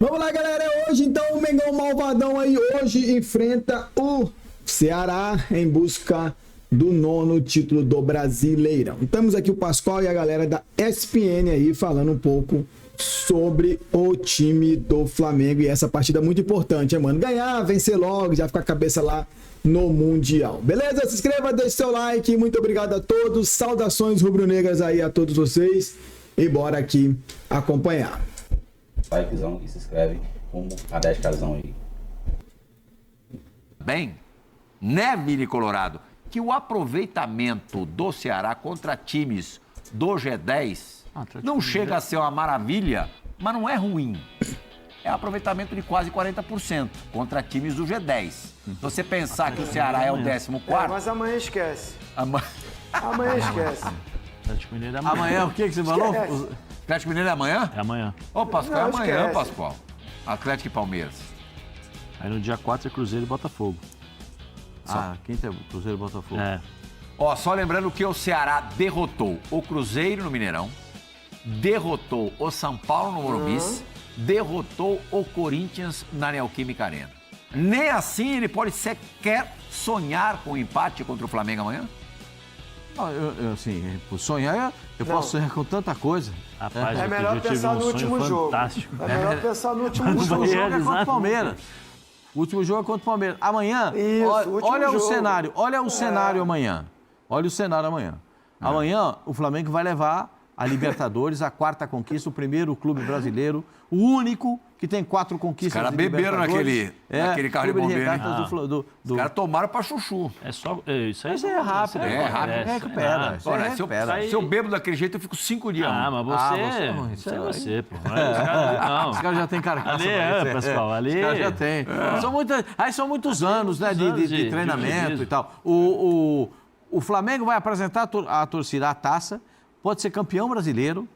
Vamos lá, galera. Hoje, então, o Mengão Malvadão aí hoje enfrenta o Ceará em busca do 9º título do Brasileirão. Temos aqui o Pascoal e a galera da ESPN aí falando um pouco sobre o time do Flamengo e essa partida muito importante, hein, mano? Ganhar, vencer logo, já ficar a cabeça lá no Mundial. Beleza? Se inscreva, deixe seu like. Muito obrigado a todos. Saudações rubro-negras aí a todos vocês. E bora aqui acompanhar. Likezão e se inscreve rumo a 10Kzão aí. Bem, né, Vini Colorado, que o aproveitamento do Ceará contra times do G10 não chega a ser uma maravilha, mas não é ruim. É aproveitamento de quase 40% contra times do G10. Você pensar que o Ceará é o 14º... mas amanhã esquece. Amanhã esquece. Atlético Mineiro é amanhã. Amanhã o que você falou? Esquece. Atlético Mineiro é amanhã? É amanhã. Ô, Pascoal, é Não, amanhã, esquece. Pascoal. Atlético e Palmeiras. Aí no dia 4 é Cruzeiro e Botafogo. Quinta é Cruzeiro e Botafogo. É. Ó, só lembrando que o Ceará derrotou o Cruzeiro no Mineirão, derrotou o São Paulo no Morumbi, derrotou o Corinthians na Neoquímica Arena. Nem assim ele pode sequer sonhar com o empate contra o Flamengo amanhã? Assim, sonhar, eu posso sonhar com tanta coisa. Rapaz, É outro melhor dia eu tive pensar um no sonho último jogo. fantástico. É melhor pensar no último Não jogo. vai O jogo é contra o realizar Palmeiras. O último jogo é contra o Palmeiras. Amanhã, Isso, olha, o último olha o jogo. cenário, olha o cenário amanhã. Olha o cenário amanhã. Amanhã, o Flamengo vai levar a Libertadores, a 4ª conquista, o primeiro clube brasileiro, o único que tem 4 conquistas. Os caras de beberam Libertadores. naquele carro de clube bombeiro, hein? regatas Os caras tomaram pra chuchu. É só. Isso aí Mas é rápido, É rápido. recupera. Isso aí Agora, se eu bebo daquele jeito, eu fico 5 dias. Ah, mano. mas você. você é ruim, Isso é você você, pô. Os caras Os caras já têm carcaça. Ali pra isso, Pascoal, ali. Os caras já têm. São muitos anos, né, muitos de anos de treinamento juízo. e tal. O Flamengo vai apresentar a torcida, a taça, pode ser campeão brasileiro.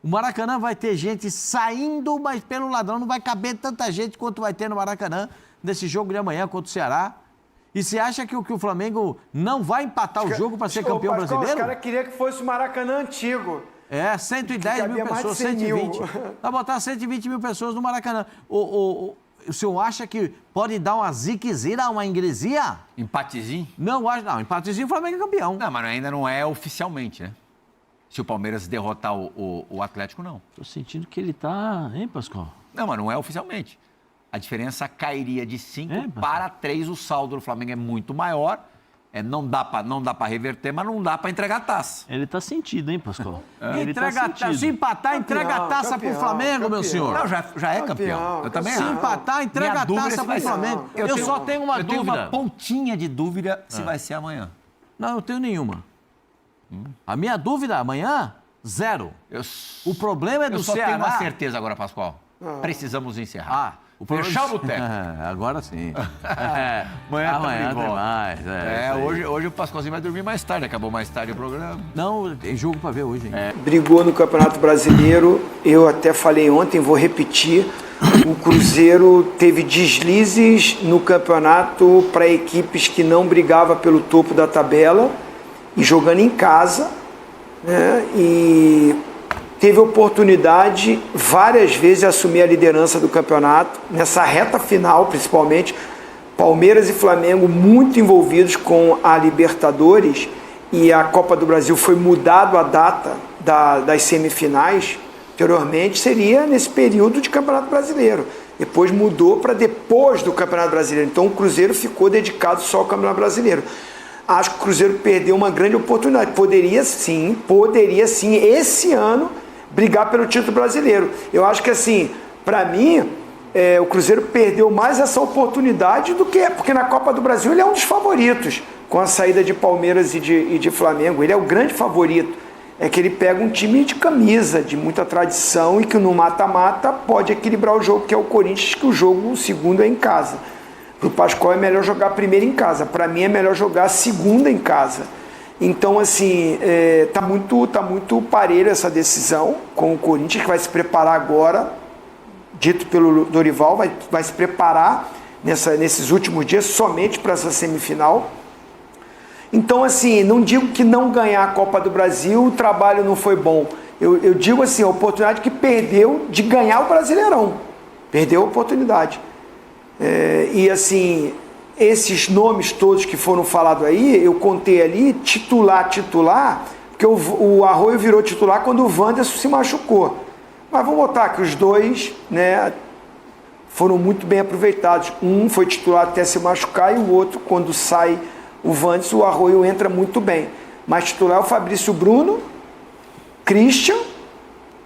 O Maracanã vai ter gente saindo, mas pelo ladrão não vai caber tanta gente quanto vai ter no Maracanã nesse jogo de amanhã contra o Ceará. E você acha que o Flamengo não vai empatar o jogo para ser campeão brasileiro? Os caras queriam que fosse o Maracanã antigo. É, 110 mil cabia mais de pessoas, 100 mil. 120. Vai botar 120 mil pessoas no Maracanã. O senhor acha que pode dar uma ziquezira, uma ingresia? Empatezinho? Não, acho não. Empatezinho, o Flamengo é campeão. Não, mas ainda não é oficialmente, né? Se o Palmeiras derrotar o Atlético, não. Tô sentindo que ele tá. Hein, Pascoal? Não, mas não é oficialmente. A diferença cairia de 5 mas- para 3. O saldo do Flamengo é muito maior. Não dá para reverter, mas não dá para entregar a taça. Ele tá sentido, hein, Pascoal? Ele Entrega tá a taça. sentido. Se empatar, entrega a taça pro campeão, Flamengo, meu campeão. senhor. Não, já é campeão. Eu também Se acho. empatar, entrega Minha a dúvida é taça se vai pro ser. Flamengo. Eu Eu tenho- só tenho uma Eu tenho dúvida. uma pontinha de dúvida se vai ser amanhã. Não, eu tenho nenhuma. A minha dúvida amanhã, 0. O problema é do Eu só Ceará. tenho uma certeza agora, Pascoal. Precisamos encerrar. O problema Fechar o boteco. Agora sim. Amanhã tem mais. Hoje o Pascoalzinho vai dormir mais tarde. Acabou mais tarde o programa. Não, tem jogo pra ver hoje, hein? Brigou no Campeonato Brasileiro. Eu até falei ontem, vou repetir. O Cruzeiro teve deslizes no campeonato para equipes que não brigavam pelo topo da tabela e jogando em casa, né? E teve oportunidade várias vezes de assumir a liderança do campeonato, nessa reta final principalmente. Palmeiras e Flamengo muito envolvidos com a Libertadores, e a Copa do Brasil foi mudado a data das semifinais. Anteriormente seria nesse período de Campeonato Brasileiro. Depois mudou para depois do Campeonato Brasileiro. Então o Cruzeiro ficou dedicado só ao Campeonato Brasileiro. Acho que o Cruzeiro perdeu uma grande oportunidade. Poderia sim, esse ano, brigar pelo título brasileiro. Eu acho que, assim, para mim, o Cruzeiro perdeu mais essa oportunidade do que... Porque na Copa do Brasil ele é um dos favoritos, com a saída de Palmeiras e de Flamengo. Ele é o grande favorito. É que ele pega um time de camisa, de muita tradição, e que no mata-mata pode equilibrar o jogo, que é o Corinthians, que o segundo é em casa. Para o Pascoal é melhor jogar primeiro em casa. Para mim é melhor jogar segunda em casa. Então, assim, tá muito parelho essa decisão com o Corinthians, que vai se preparar agora, dito pelo Dorival, vai se preparar nesses últimos dias somente para essa semifinal. Então, assim, não digo que não ganhar a Copa do Brasil, o trabalho não foi bom. Eu digo assim, a oportunidade que perdeu de ganhar o Brasileirão. Perdeu a oportunidade. E assim, esses nomes todos que foram falados aí, eu contei ali, titular, porque o Arroio virou titular quando o Wanderson se machucou. Mas vamos botar que os dois, né, foram muito bem aproveitados. Um foi titular até se machucar e o outro, quando sai o Wanderson, o Arroio entra muito bem. Mas titular é o Fabrício Bruno, Christian,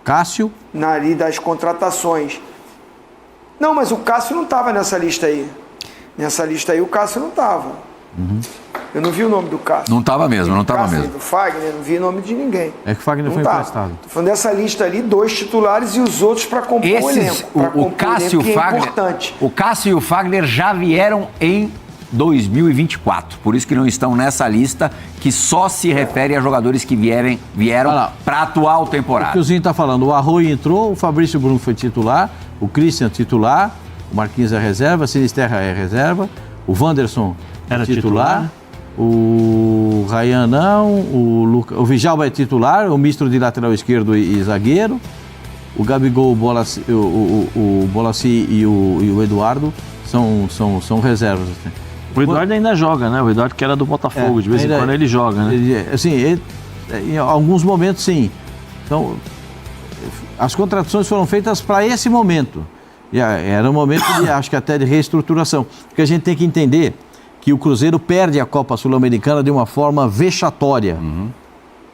Cássio. na ali das contratações. Não, mas o Cássio não estava nessa lista aí. Nessa lista aí o Cássio não estava. Eu não vi o nome do Cássio. Não estava mesmo, não estava Cássio, mesmo. do Fagner, não vi o nome de ninguém. É que o Fagner Não foi tá. emprestado. Tô falando dessa lista ali, 2 titulares e os outros para compor o elenco. Pra o compor Cássio e o elenco, que é Fagner, importante. o Cássio e o Fagner já vieram em 2024. Por isso que não estão nessa lista, que só se refere a jogadores que vieram para a atual O que temporada. o Zinho está falando, o Arroio entrou, o Fabrício Bruno foi titular, o Christian titular, o Marquinhos é reserva, o Sinisterra é reserva, o Wanderson Era titular, titular. o Ryan não, o Vijalba é titular, o misto de lateral esquerdo e zagueiro, o Gabigol, o Bolassi e o Eduardo são reservas. O Eduardo ainda joga, né? O Eduardo que era do Botafogo, de vez em quando ele joga, né? Em alguns momentos, sim. Então, as contratações foram feitas para esse momento. E era um momento, acho que até de reestruturação. Porque a gente tem que entender que o Cruzeiro perde a Copa Sul-Americana de uma forma vexatória.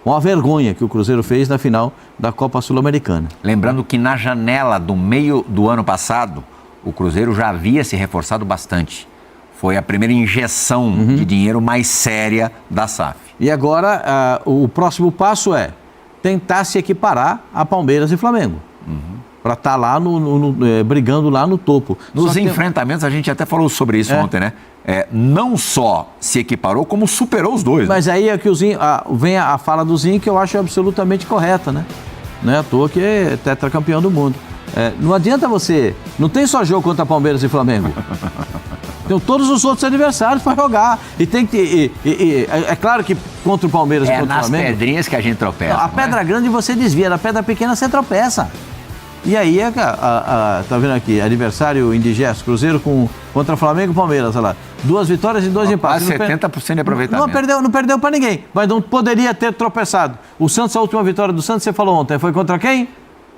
Uma vergonha que o Cruzeiro fez na final da Copa Sul-Americana. Lembrando que na janela do meio do ano passado, o Cruzeiro já havia se reforçado bastante. Foi a primeira injeção de dinheiro mais séria da SAF. E agora, o próximo passo é tentar se equiparar a Palmeiras e Flamengo. Para estar lá brigando lá no topo. Nos enfrentamentos, a gente até falou sobre isso ontem, né? Não só se equiparou, como superou os dois. Mas aí é que o Zinho, vem a fala do Zinho que eu acho absolutamente correta, né? Não é à toa que é tetracampeão do mundo. Não adianta você... Não tem só jogo contra Palmeiras e Flamengo. Tem todos os outros adversários para jogar. E tem que... é claro que contra o Palmeiras e contra o Flamengo... É nas pedrinhas que a gente tropeça. A pedra grande você desvia, na pedra pequena você tropeça. E aí, tá vendo aqui, adversário indigesto, Cruzeiro contra Flamengo e Palmeiras, olha lá. 2 vitórias e 2 empates. Quase 70% de aproveitamento. Não perdeu para ninguém, mas não poderia ter tropeçado. O Santos, a última vitória do Santos, você falou ontem, foi contra quem?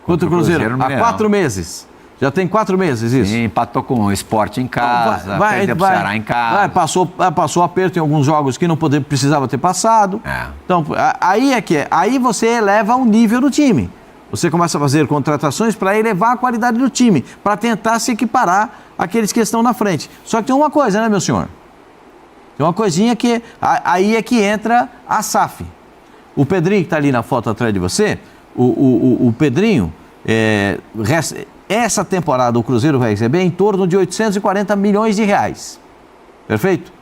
Contra o Cruzeiro. Há 4 meses. Já tem 4 meses isso. E empatou com o Sport em casa, perdeu pro Ceará em casa. Passou aperto em alguns jogos que não precisava ter passado. Então, aí você eleva o nível do time. Você começa a fazer contratações para elevar a qualidade do time, para tentar se equiparar àqueles que estão na frente. Só que tem uma coisa, né, meu senhor? Tem uma coisinha que... Aí é que entra a SAF. O Pedrinho, que está ali na foto atrás de você, o Pedrinho, essa temporada o Cruzeiro vai receber em torno de 840 milhões de reais. Perfeito?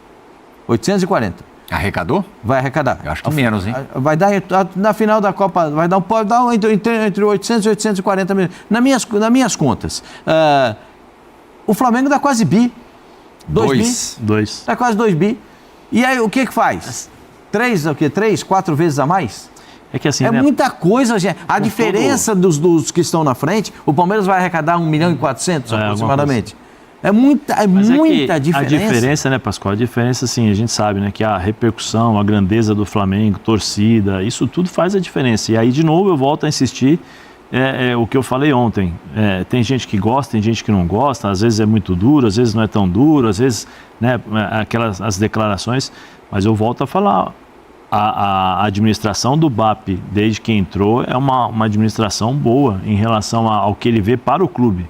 840. Arrecadou? Vai arrecadar. Eu acho que menos, hein? Vai dar, na final da Copa, pode dar entre 800 e 840 milhões. Nas minhas contas. O Flamengo dá quase bi. 2 bi. Dá quase 2 bi. E aí, o que faz? 3, 4 vezes a mais? É que assim, né? Muita coisa, gente. A diferença dos que estão na frente, o Palmeiras vai arrecadar 1 milhão e 400 aproximadamente. É muita diferença. A diferença, né, Pascoal? A diferença, assim, a gente sabe, né, que a repercussão, a grandeza do Flamengo, torcida, isso tudo faz a diferença. E aí, de novo, eu volto a insistir o que eu falei ontem. Tem gente que gosta, tem gente que não gosta, às vezes é muito duro, às vezes não é tão duro, às vezes, né, as declarações, mas eu volto a falar. A administração do BAP, desde que entrou, é uma administração boa em relação ao que ele vê para o clube.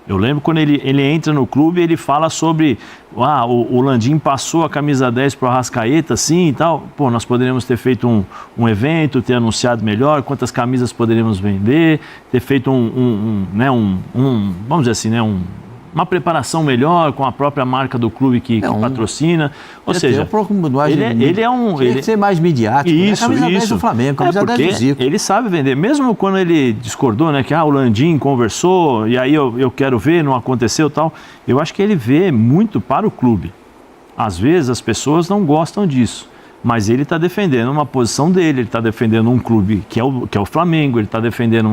Eu lembro quando ele entra no clube, ele fala sobre o Landim passou a camisa 10 para o Arrascaeta, assim e tal. Pô, nós poderíamos ter feito um evento, ter anunciado melhor quantas camisas poderíamos vender, ter feito vamos dizer assim, né, uma preparação melhor com a própria marca do clube que patrocina. Ou seja, ele é um... Tem que ser mais midiático. Isso, a camisa 10 do Flamengo, a camisa 10 do Zico. Ele sabe vender. Mesmo quando ele discordou, né, que o Landim conversou e aí eu quero ver, não aconteceu e tal. Eu acho que ele vê muito para o clube. Às vezes as pessoas não gostam disso. mas ele está defendendo uma posição dele, ele está defendendo um clube que é o Flamengo, ele está defendendo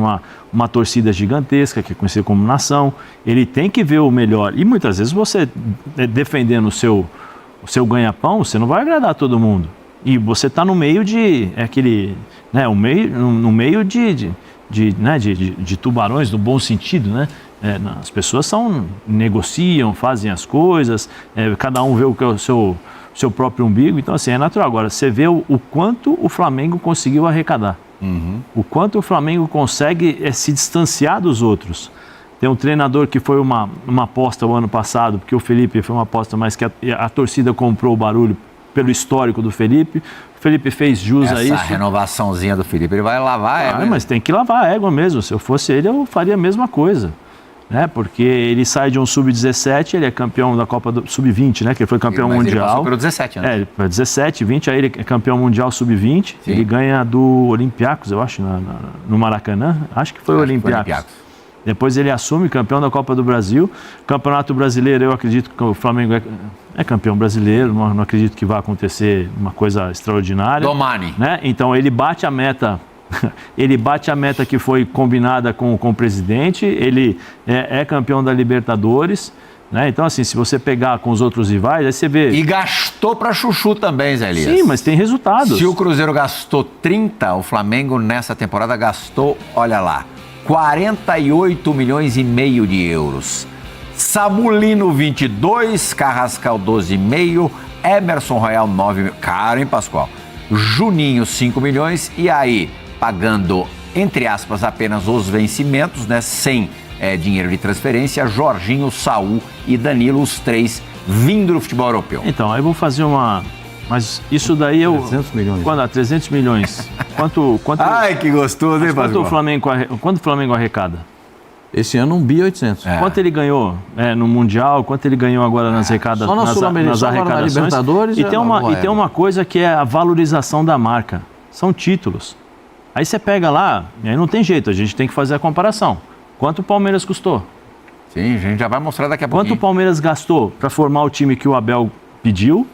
uma torcida gigantesca, que é conhecida como nação. Ele tem que ver o melhor. E muitas vezes você, defendendo o seu ganha-pão, você não vai agradar todo mundo. E você está no meio de... no meio de tubarões, no bom sentido, né? As pessoas negociam, fazem as coisas, cada um vê o que é o seu próprio umbigo, então assim, é natural. Agora, você vê o quanto o Flamengo conseguiu arrecadar, o quanto o Flamengo consegue se distanciar dos outros. Tem um treinador que foi uma aposta o ano passado, porque o Felipe foi uma aposta, mas que a torcida comprou o barulho pelo histórico do Felipe. O Felipe fez jus a isso. Essa renovaçãozinha do Felipe, ele vai lavar a égua. Mas tem que lavar a égua mesmo. Se eu fosse ele, eu faria a mesma coisa. Né? Porque ele sai de um sub-17, ele é campeão da Copa do Sub-20, né? Que ele foi campeão mundial. Ele passou pelo 17, né? Ele foi 17, 20, aí ele é campeão mundial Sub-20. Ele ganha do Olympiacos, eu acho, no Maracanã. Acho que foi o Olympiacos. Depois ele assume campeão da Copa do Brasil. Campeonato Brasileiro, eu acredito que o Flamengo é campeão brasileiro, não acredito que vá acontecer uma coisa extraordinária. Domani. Né? Então ele bate a meta. Ele bate a meta que foi combinada com o presidente, ele é campeão da Libertadores, né? Então assim, se você pegar com os outros rivais, aí você vê... E gastou para chuchu também, Zé Elias. Sim, mas tem resultados. Se o Cruzeiro gastou 30, o Flamengo nessa temporada gastou, olha lá, 48 milhões e meio de euros. Samulino 22, Carrascal 12,5, Emerson Royal 9, caro, hein, Pascoal? Juninho 5 milhões e aí... pagando, entre aspas, apenas os vencimentos, né? Sem dinheiro de transferência, Jorginho, Saul e Danilo, os três vindo do futebol europeu. Então, aí eu vou fazer uma... Mas isso daí eu... 300 milhões. Quando? 300 milhões. Quanto... Ai, que gostoso, hein, Pascoal? Quanto o Flamengo arrecada? Esse ano 1.800 bi. Quanto ele ganhou no Mundial, quanto ele ganhou agora nas arrecadações? Só na Sul-Americana, nas arrecadações. Na Libertadores. E tem uma coisa que é a valorização da marca. São títulos. Aí você pega lá, e aí não tem jeito, a gente tem que fazer a comparação. Quanto o Palmeiras custou? Sim, a gente já vai mostrar daqui a pouquinho. Quanto o Palmeiras gastou para formar o time que o Abel pediu?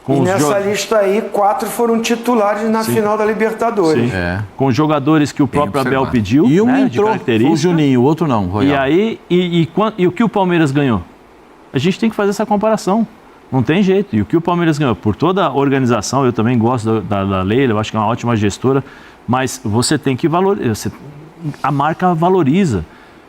E nessa lista aí, 4 foram titulares na final da Libertadores. Sim. Com os jogadores que o próprio Abel pediu, e um entrou, o Juninho, o outro não, Royal. E aí, e o que o Palmeiras ganhou? A gente tem que fazer essa comparação. Não tem jeito. E o que o Palmeiras ganhou? Por toda a organização, eu também gosto da Leila, eu acho que é uma ótima gestora, mas você tem que valorizar. A marca valoriza.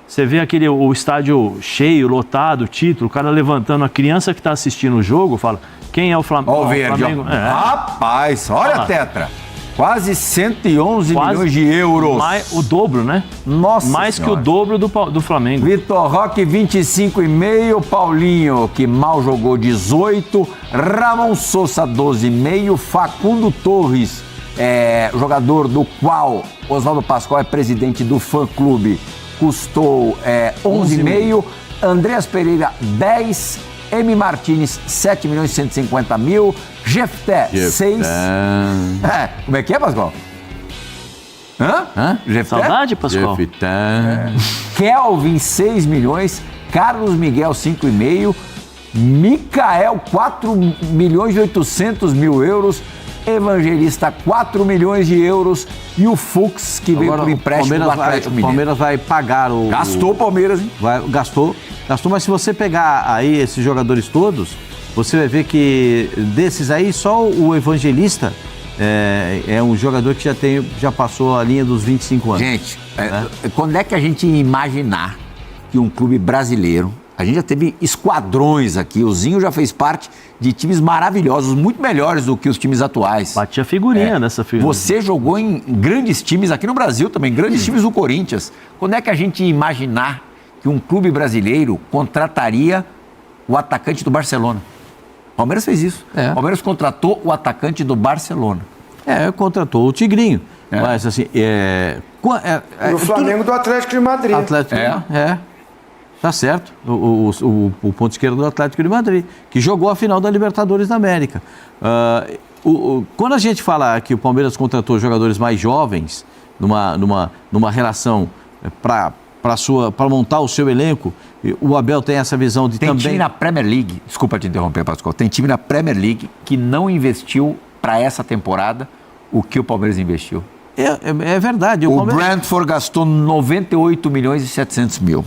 Você vê o estádio cheio, lotado, título, o cara levantando, a criança que está assistindo o jogo fala, quem é o Flamengo? Olha o verde, Rapaz, olha a tetra. Quase 111 milhões de euros. O dobro, né? Nossa Mais senhora. que o dobro do Flamengo. Vitor Roque, 25,5. Paulinho, que mal jogou, 18. Ramon Sousa, 12,5. Facundo Torres, jogador do qual Oswaldo Pascoal é presidente do fã-clube, custou 11,5. Andreas Pereira, 10. M. Martins, 7 milhões e 150 mil. Jefté, 6. Como é que é, Pascoal? Jefté? Saudade, Pascoal? Kelvin, 6 milhões. Carlos Miguel, 5,5. Micael, 4 milhões e 800 mil euros. Evangelista, 4 milhões de euros. E o Fux, que veio por empréstimo do Atlético Mineiro. O Palmeiras vai pagar o... Gastou o Palmeiras, hein? Gastou, mas se você pegar aí esses jogadores todos, você vai ver que desses aí, só o Evangelista é um jogador que já passou a linha dos 25 anos. Gente, quando é que a gente ia imaginar que um clube brasileiro... A gente já teve esquadrões aqui, o Zinho já fez parte de times maravilhosos, muito melhores do que os times atuais. Batia figurinha nessa figura. Você jogou em grandes times aqui no Brasil também, grandes times do Corinthians. Quando é que a gente ia imaginar que um clube brasileiro contrataria o atacante do Barcelona? O Palmeiras fez isso. O Palmeiras contratou o atacante do Barcelona. Contratou o Tigrinho. Mas assim, E o Flamengo do Atlético de Madrid. Tá certo, o ponto esquerdo do Atlético de Madrid, que jogou a final da Libertadores da América. Quando a gente fala que o Palmeiras contratou jogadores mais jovens, numa relação para montar o seu elenco, o Abel tem essa visão de Tem também... time na Premier League, desculpa te interromper, Pascoal, tem time na Premier League que não investiu para essa temporada o que o Palmeiras investiu. É verdade. O Brentford gastou 98 milhões e 700 mil.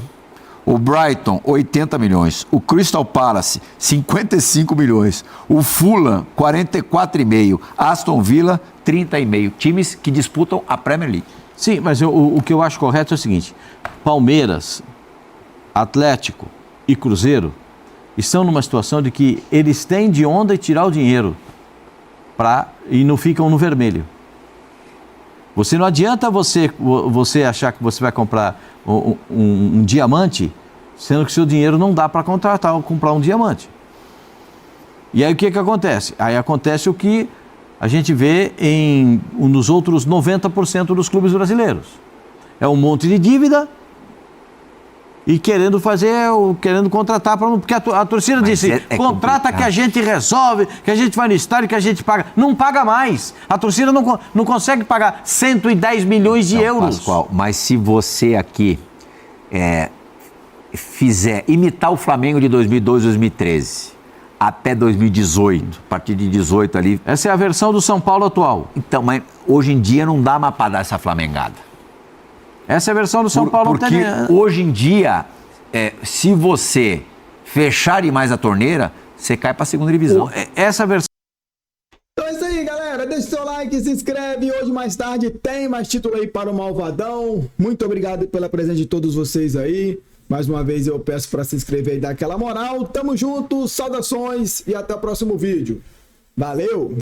O Brighton, 80 milhões. O Crystal Palace, 55 milhões. O Fulham, 44,5. Aston Villa, 30,5. Times que disputam a Premier League. Sim, mas o que eu acho correto é o seguinte. Palmeiras, Atlético e Cruzeiro estão numa situação de que eles têm de onde tirar o dinheiro e não ficam no vermelho. Não adianta você achar que você vai comprar um diamante, sendo que seu dinheiro não dá para comprar um diamante. E aí o que acontece? Aí acontece o que a gente vê nos outros 90% dos clubes brasileiros. É um monte de dívida e querendo contratar, porque a torcida disse, contrata que a gente resolve, que a gente vai no estádio, que a gente paga. Não paga mais. A torcida não consegue pagar 110 milhões de euros. Pascoal, mas se você aqui imitar o Flamengo de 2012, 2013, até 2018, a partir de 18 ali... Essa é a versão do São Paulo atual. Então, mas hoje em dia não dá mais para dar essa flamengada. Essa é a versão do São Paulo. Porque hoje em dia, se você fechar demais a torneira, você cai para a segunda divisão. Essa versão... Então é isso aí, galera. Deixa o seu like, se inscreve. Hoje, mais tarde, tem mais título aí para o Malvadão. Muito obrigado pela presença de todos vocês aí. Mais uma vez, eu peço para se inscrever e dar aquela moral. Tamo junto, saudações e até o próximo vídeo. Valeu!